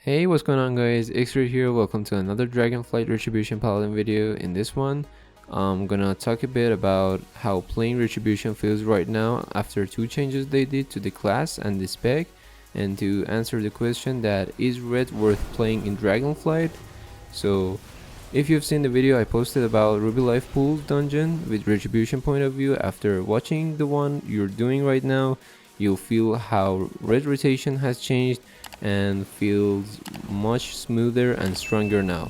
Hey, what's going on guys, Xret here, welcome to another Dragonflight Retribution Paladin video. In this one, I'm gonna talk a bit about how playing Retribution feels right now after two changes they did to the class and the spec, and to answer the question that is Ret worth playing in Dragonflight. So if you've seen the video I posted about Ruby Life Pool's dungeon with Retribution point of view, after watching the one you're doing right now, you'll feel how red rotation has changed and feels much smoother and stronger now.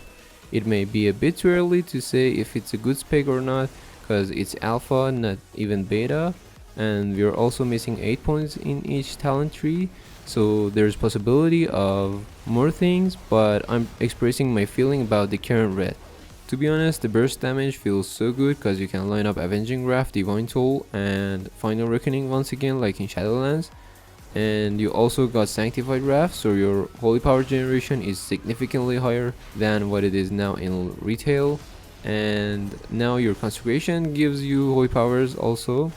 It may be a bit too early to say if it's a good spec or not, because it's alpha, not even beta, and we're also missing 8 points in each talent tree, so there's possibility of more things, but I'm expressing my feeling about the current red. To be honest, the burst damage feels so good because you can line up Avenging Wrath, Divine Toll, and Final Reckoning once again like in Shadowlands. And you also got Sanctified Wrath, so your holy power generation is significantly higher than what it is now in retail. And now your consecration gives you holy powers also.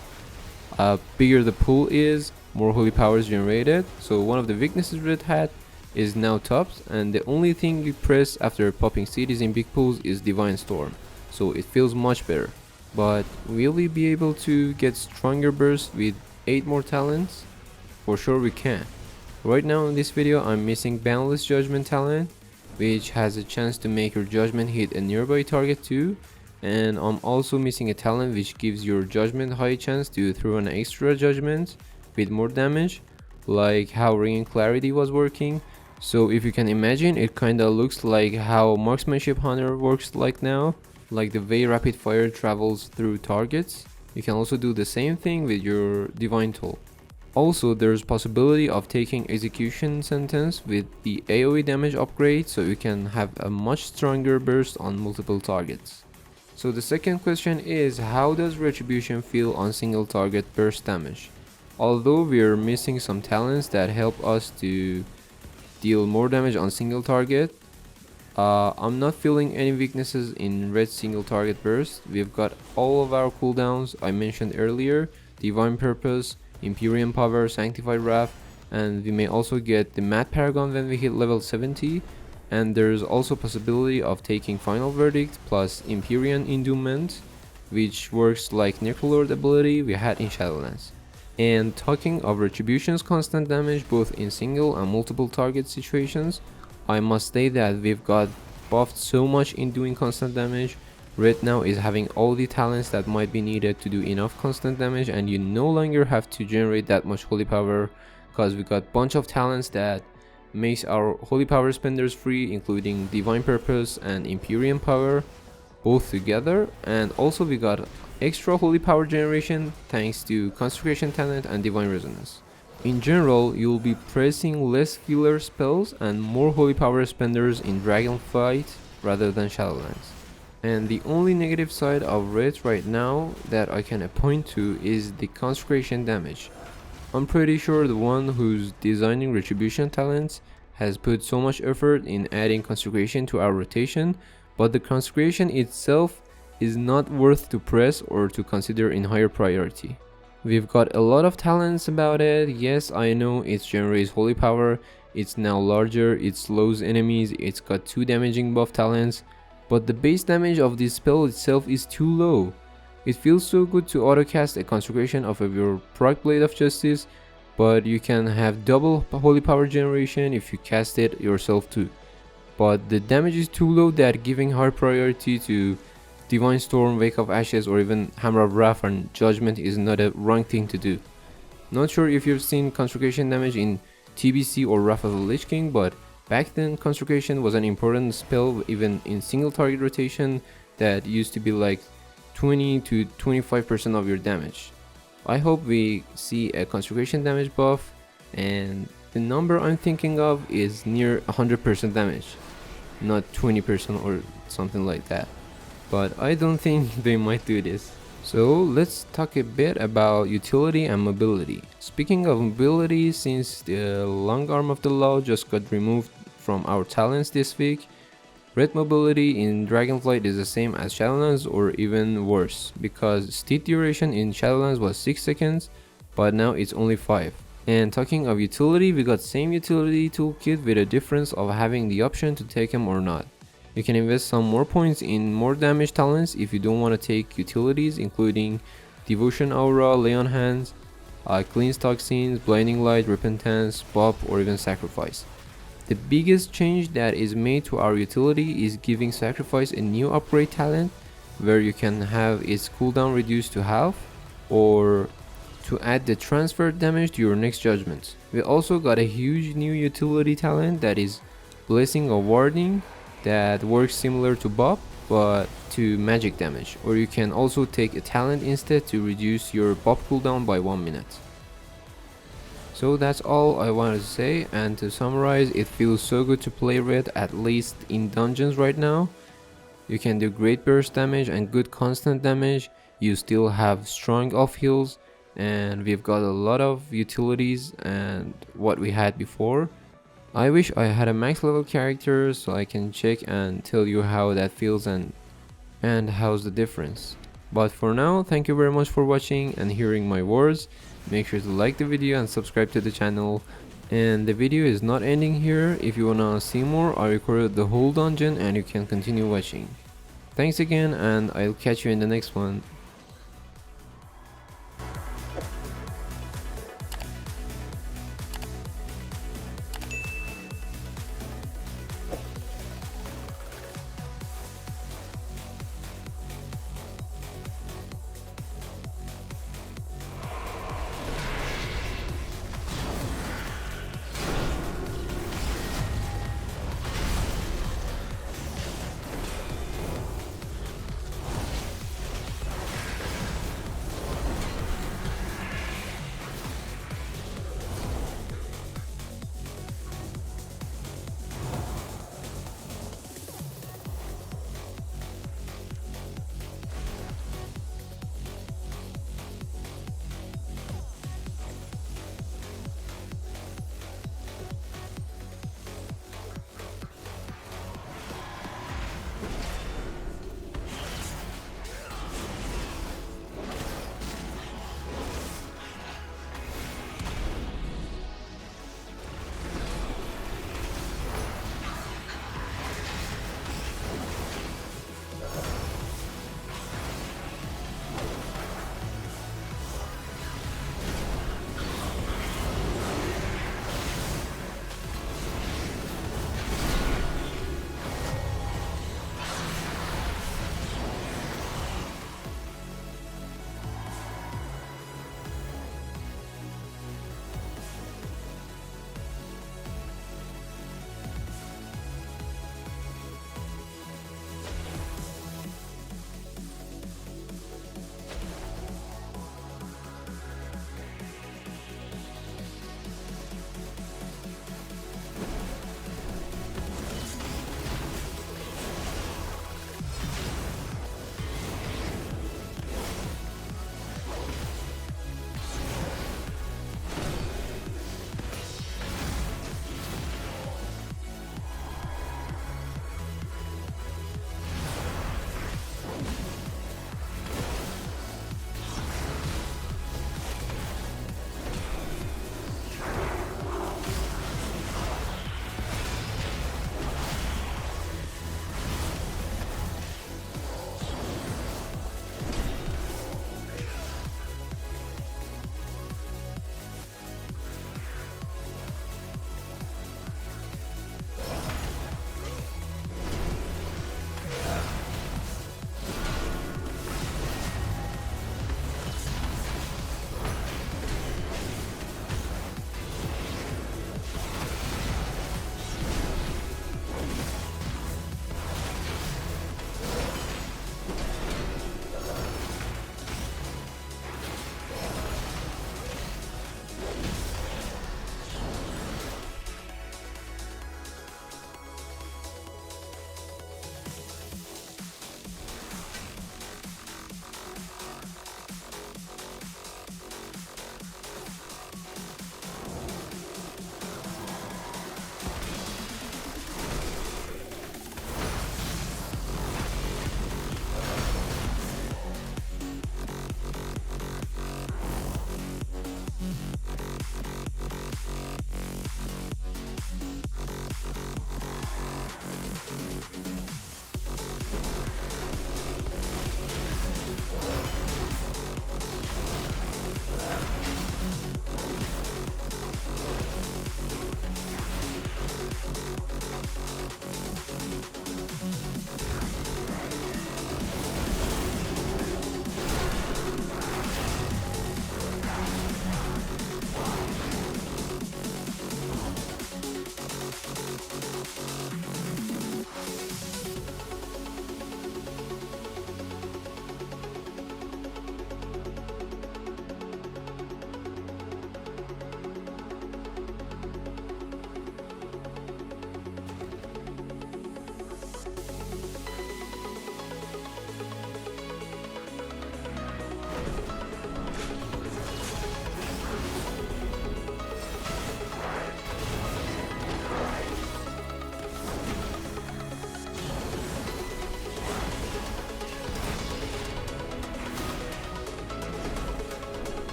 Bigger the pool is, more holy powers generated. So one of the weaknesses Red had is now topped, and the only thing you press after popping cities in big pools is Divine Storm, so it feels much better. But will we be able to get stronger bursts with 8 more talents? For sure we can. Right now in this video I'm missing Boundless Judgment talent, which has a chance to make your judgment hit a nearby target too, and I'm also missing a talent which gives your judgment high chance to throw an extra judgment with more damage, like how Ring and Clarity was working. So if you can imagine, it kinda looks like how Marksmanship Hunter works like now, like the way rapid fire travels through targets. You can also do the same thing with your Divine Toll. Also, there's possibility of taking Execution Sentence with the AOE damage upgrade, so you can have a much stronger burst on multiple targets. So the second question is, how does Retribution feel on single target burst damage? Although we're missing some talents that help us to deal more damage on single target, I'm not feeling any weaknesses in red single target burst. We've got all of our cooldowns I mentioned earlier: Divine Purpose, Imperium Power, Sanctified Wrath, and we may also get the Mad Paragon when we hit level 70, and there's also possibility of taking Final Verdict plus Empyrean Endowment, which works like Necrolord ability we had in Shadowlands. And talking of Retribution's constant damage both in single and multiple target situations, I must say that we've got buffed so much in doing constant damage. Red now is having all the talents that might be needed to do enough constant damage, and you no longer have to generate that much holy power, because we got bunch of talents that makes our holy power spenders free, including Divine Purpose and Imperium Power both together. And also we got extra holy power generation thanks to Consecration talent and Divine Resonance. In general, you'll be pressing less filler spells and more holy power spenders in Dragonflight rather than Shadowlands. And the only negative side of Red right now that I can point to is the Consecration damage. I'm pretty sure the one who's designing Retribution talents has put so much effort in adding Consecration to our rotation, but the Consecration itself is not worth to press or to consider in higher priority. We've got a lot of talents about it. Yes, I know it generates holy power, it's now larger, it slows enemies, it's got 2 damaging buff talents, but the base damage of this spell itself is too low. It feels so good to autocast a Consecration of your Proc Blade of Justice, but you can have double holy power generation if you cast it yourself too. But the damage is too low that giving high priority to Divine Storm, Wake of Ashes, or even Hammer of Wrath and Judgment is not a wrong thing to do. Not sure if you've seen Consecration damage in TBC or Wrath of the Lich King, but back then Consecration was an important spell even in single target rotation that used to be like 20 to 25% of your damage. I hope we see a Consecration damage buff, and the number I'm thinking of is near 100% damage, not 20% or something like that. But I don't think they might do this. So let's talk a bit about utility and mobility. Speaking of mobility, since the Long Arm of the Law just got removed from our talents this week, red mobility in Dragonflight is the same as Shadowlands or even worse, because steed duration in Shadowlands was 6 seconds, but now it's only 5. And talking of utility, we got same utility toolkit with a difference of having the option to take them or not. You can invest some more points in more damage talents if you don't want to take utilities, including Devotion Aura, Lay on Hands, Cleanse Toxins, Blinding Light, Repentance, Bop, or even Sacrifice. The biggest change that is made to our utility is giving Sacrifice a new upgrade talent where you can have its cooldown reduced to half, or to add the transfer damage to your next judgment. We also got a huge new utility talent that is Blessing of Warding that works similar to Bop but to magic damage, or you can also take a talent instead to reduce your Bop cooldown by 1 minute. So that's all I wanted to say, and to summarize, it feels so good to play Red, at least in dungeons right now. You can do great burst damage and good constant damage, you still have strong off heals, and we've got a lot of utilities and what we had before. I wish I had a max level character so I can check and tell you how that feels and how's the difference. But for now, thank you very much for watching and hearing my words. Make sure to like the video and subscribe to the channel. And the video is not ending here. If you wanna see more, I recorded the whole dungeon and you can continue watching. Thanks again, and I'll catch you in the next one.